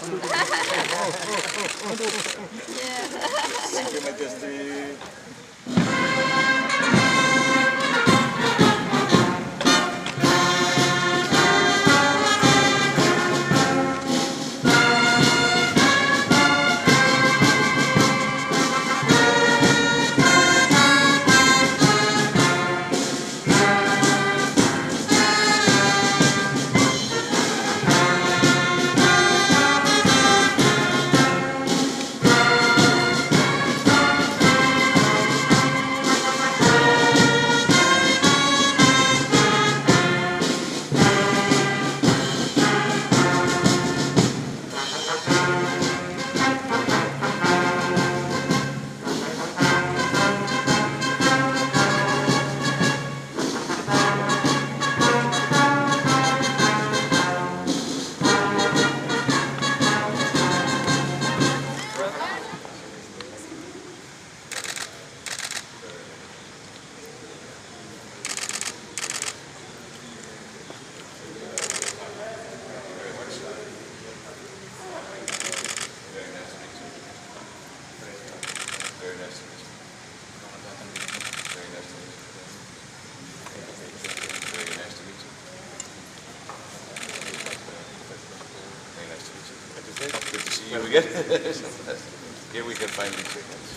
Thank you, Majesty. Good to see you again. Here we can finally shake hands.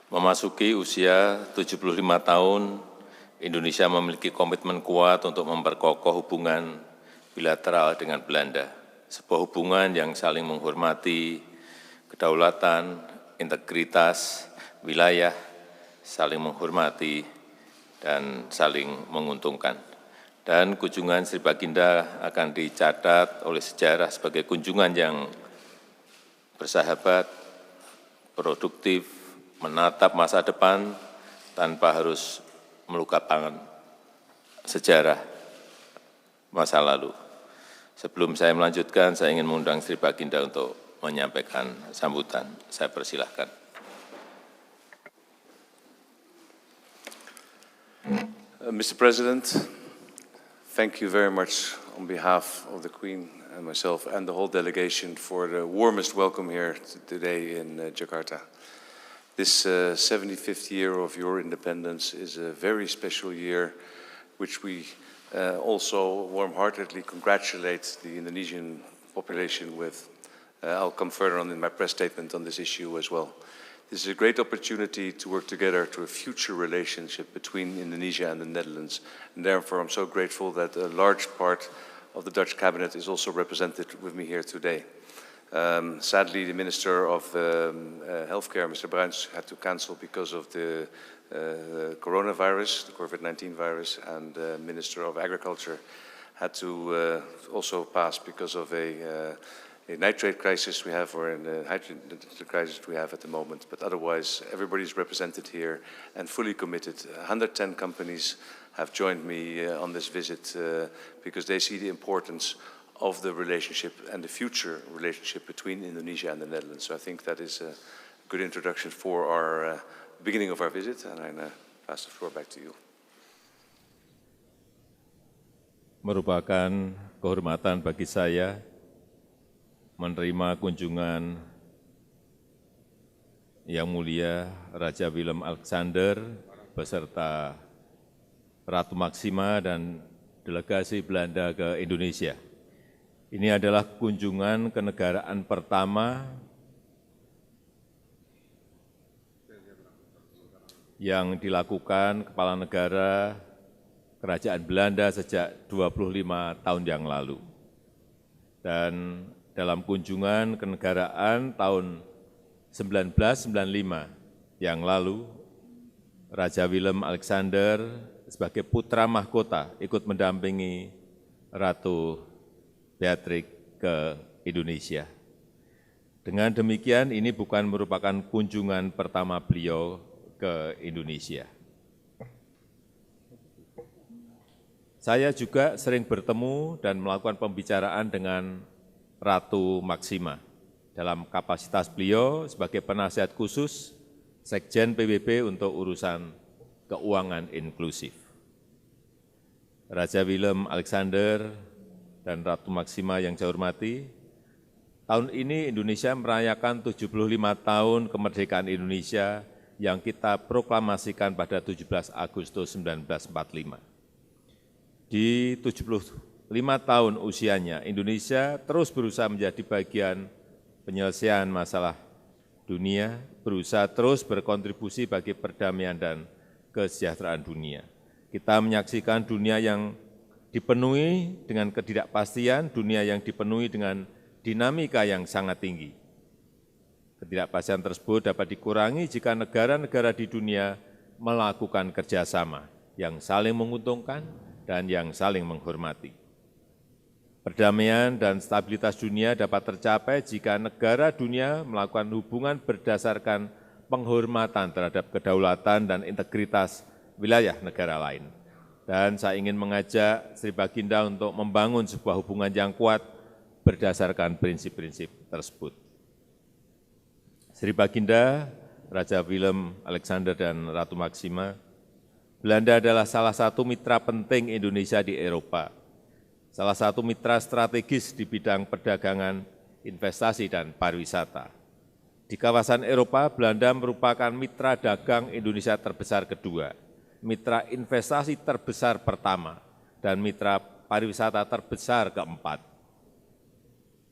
Memasuki usia 75 tahun, Indonesia memiliki komitmen kuat untuk memperkokoh hubungan bilateral dengan Belanda. Sebuah hubungan yang saling menghormati kedaulatan, integritas, wilayah, saling menghormati, dan saling menguntungkan. Dan kunjungan Sri Baginda akan dicatat oleh sejarah sebagai kunjungan yang bersahabat, produktif, menatap masa depan tanpa harus melupakan sejarah masa lalu. Sebelum saya melanjutkan, saya ingin mengundang Sri Baginda untuk menyampaikan sambutan. Saya persilahkan. Mr. President, thank you very much on behalf of the Queen and myself and the whole delegation for the warmest welcome here today in Jakarta. This 75th year of your independence is a very special year, which we also warm-heartedly congratulate the Indonesian population with. I'll come further on in my press statement on this issue as well. This is a great opportunity to work together to a future relationship between Indonesia and the Netherlands. And therefore, I'm so grateful that a large part of the Dutch cabinet is also represented with me here today. Sadly, the Minister of Healthcare, Mr. Bruins, had to cancel because of the coronavirus, the COVID-19 virus, and the Minister of Agriculture had to also pass because of a nitrate crisis we have, or a hydrogen crisis we have at the moment. But otherwise, everybody's represented here and fully committed. 110 companies have joined me on this visit because they see the importance of the relationship and the future relationship between Indonesia and the Netherlands. So I think that is a good introduction for our beginning of our visit, and I pass the floor back to you. Merupakan kehormatan bagi saya menerima kunjungan Yang Mulia Raja Willem Alexander beserta Ratu Maxima dan delegasi Belanda ke Indonesia. Ini adalah kunjungan kenegaraan pertama yang dilakukan Kepala Negara Kerajaan Belanda sejak 25 tahun yang lalu. Dan dalam kunjungan kenegaraan tahun 1995 yang lalu, Raja Willem Alexander sebagai putra mahkota ikut mendampingi Ratu Beatrix ke Indonesia. Dengan demikian, ini bukan merupakan kunjungan pertama beliau ke Indonesia. Saya juga sering bertemu dan melakukan pembicaraan dengan Ratu Maxima dalam kapasitas beliau sebagai penasihat khusus Sekjen PBB untuk urusan keuangan inklusif. Raja Willem Alexander dan Ratu Maxima yang saya hormati, tahun ini Indonesia merayakan 75 tahun kemerdekaan Indonesia yang kita proklamasikan pada 17 Agustus 1945. Di 75 tahun usianya, Indonesia terus berusaha menjadi bagian penyelesaian masalah dunia, berusaha terus berkontribusi bagi perdamaian dan kesejahteraan dunia. Kita menyaksikan dunia yang dipenuhi dengan ketidakpastian, dunia yang dipenuhi dengan dinamika yang sangat tinggi. Ketidakpastian tersebut dapat dikurangi jika negara-negara di dunia melakukan kerjasama yang saling menguntungkan dan yang saling menghormati. Perdamaian dan stabilitas dunia dapat tercapai jika negara dunia melakukan hubungan berdasarkan penghormatan terhadap kedaulatan dan integritas wilayah negara lain. Dan saya ingin mengajak Sri Baginda untuk membangun sebuah hubungan yang kuat berdasarkan prinsip-prinsip tersebut. Sri Baginda, Raja Willem Alexander dan Ratu Maxima, Belanda adalah salah satu mitra penting Indonesia di Eropa, salah satu mitra strategis di bidang perdagangan, investasi, dan pariwisata. Di kawasan Eropa, Belanda merupakan mitra dagang Indonesia terbesar kedua, mitra investasi terbesar pertama, dan mitra pariwisata terbesar keempat.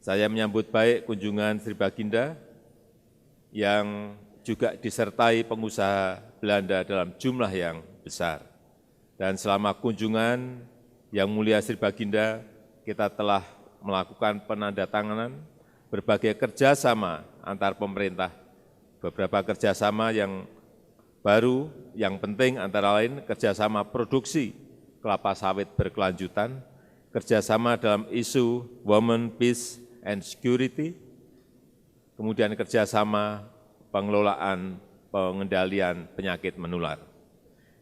Saya menyambut baik kunjungan Sri Baginda yang juga disertai pengusaha Belanda dalam jumlah yang besar. Dan selama kunjungan Yang Mulia Sri Baginda, kita telah melakukan penandatanganan berbagai kerjasama antar pemerintah, beberapa kerjasama yang baru, yang penting antara lain kerjasama produksi kelapa sawit berkelanjutan, kerjasama dalam isu women, peace, and security, kemudian kerjasama pengelolaan pengendalian penyakit menular.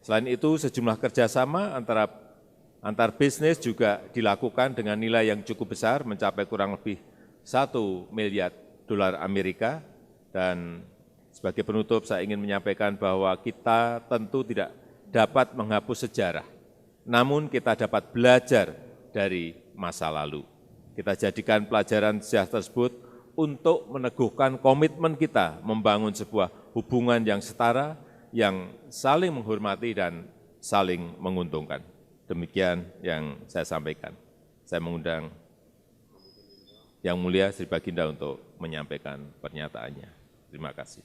Selain itu, sejumlah kerjasama antar bisnis juga dilakukan dengan nilai yang cukup besar, mencapai kurang lebih 1 miliar dolar Amerika. Dan sebagai penutup, saya ingin menyampaikan bahwa kita tentu tidak dapat menghapus sejarah, namun kita dapat belajar dari masa lalu. Kita jadikan pelajaran sejarah tersebut untuk meneguhkan komitmen kita membangun sebuah hubungan yang setara, yang saling menghormati dan saling menguntungkan. Demikian yang saya sampaikan. Saya mengundang Yang Mulia Sri Baginda untuk menyampaikan pernyataannya. Terima kasih.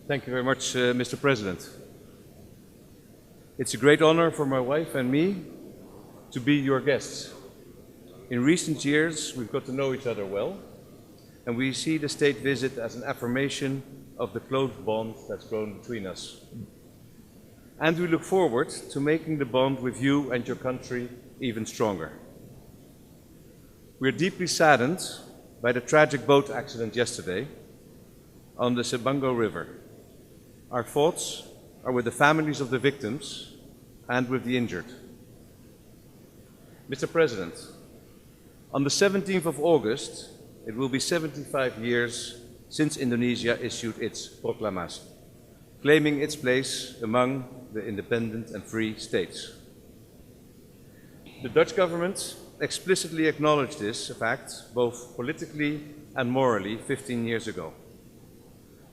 Thank you very much, Mr. President. It's a great honor for my wife and me to be your guests. In recent years, we've got to know each other well, and we see the state visit as an affirmation of the close bond that's grown between us. And we look forward to making the bond with you and your country even stronger. We're deeply saddened by the tragic boat accident yesterday on the Sebango River. Our thoughts are with the families of the victims and with the injured. Mr. President, on the 17th of August, it will be 75 years since Indonesia issued its proclamation, claiming its place among the independent and free states. The Dutch government explicitly acknowledged this fact, both politically and morally, 15 years ago.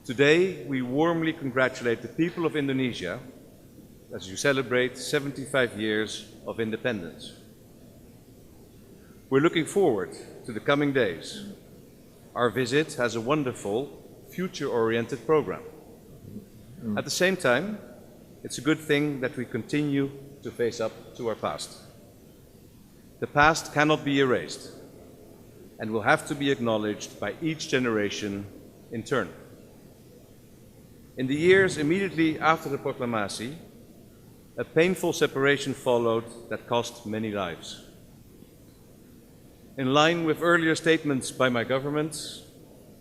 Today, we warmly congratulate the people of Indonesia as you celebrate 75 years of independence. We're looking forward to the coming days. Our visit has a wonderful, future-oriented program. At the same time, it's a good thing that we continue to face up to our past. The past cannot be erased and will have to be acknowledged by each generation in turn. In the years immediately after the proclamation, a painful separation followed that cost many lives. In line with earlier statements by my government,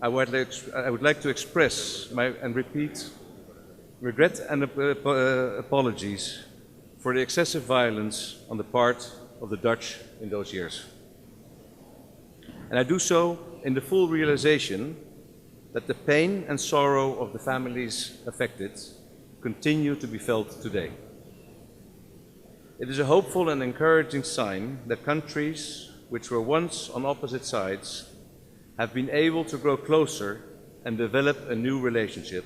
I would like to express and repeat regret and apologies for the excessive violence on the part of the Dutch in those years. And I do so in the full realization that the pain and sorrow of the families affected continue to be felt today. It is a hopeful and encouraging sign that countries which were once on opposite sides have been able to grow closer and develop a new relationship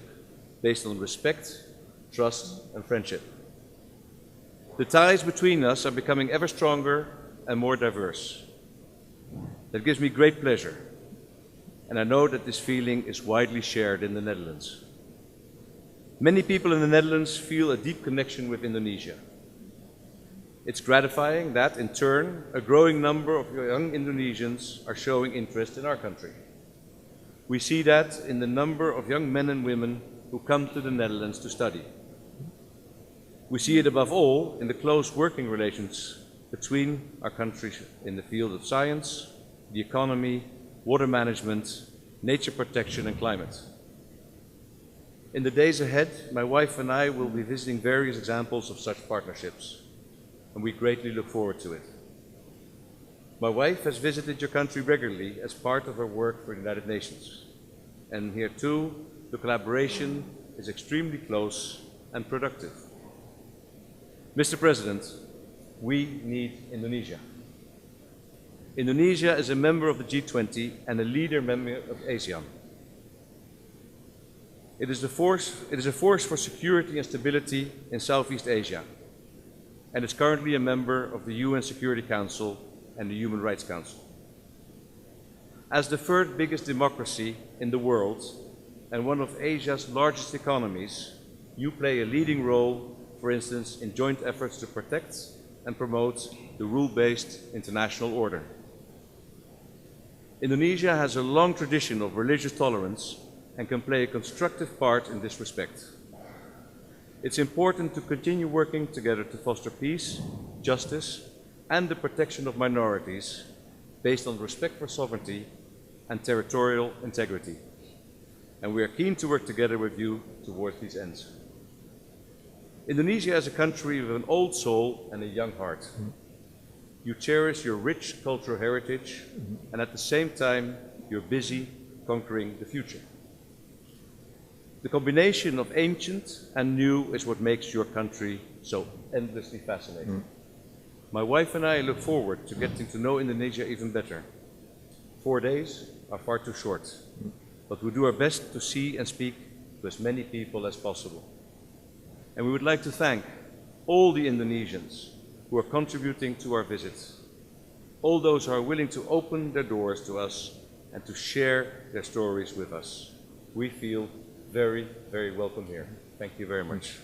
based on respect, trust, and friendship. The ties between us are becoming ever stronger and more diverse. That gives me great pleasure, and I know that this feeling is widely shared in the Netherlands. Many people in the Netherlands feel a deep connection with Indonesia. It's gratifying that, in turn, a growing number of young Indonesians are showing interest in our country. We see that in the number of young men and women who come to the Netherlands to study. We see it above all in the close working relations between our countries in the field of science, the economy, water management, nature protection, and climate. In the days ahead, my wife and I will be visiting various examples of such partnerships, and we greatly look forward to it. My wife has visited your country regularly as part of her work for the United Nations, and here too, the collaboration is extremely close and productive. Mr. President, we need Indonesia. Indonesia is a member of the G20 and a leader member of ASEAN. It is a force for security and stability in Southeast Asia, and is currently a member of the UN Security Council and the Human Rights Council. As the third biggest democracy in the world and one of Asia's largest economies, you play a leading role, for instance, in joint efforts to protect and promote the rule-based international order. Indonesia has a long tradition of religious tolerance and can play a constructive part in this respect. It's important to continue working together to foster peace, justice, and the protection of minorities based on respect for sovereignty and territorial integrity. And we are keen to work together with you towards these ends. Indonesia is a country with an old soul and a young heart. You cherish your rich cultural heritage, and at the same time, you're busy conquering the future. The combination of ancient and new is what makes your country so endlessly fascinating. My wife and I look forward to getting to know Indonesia even better. 4 days are far too short, but we do our best to see and speak to as many people as possible. And we would like to thank all the Indonesians who are contributing to our visit, all those who are willing to open their doors to us and to share their stories with us. We feel very, very welcome here. Thank you very much.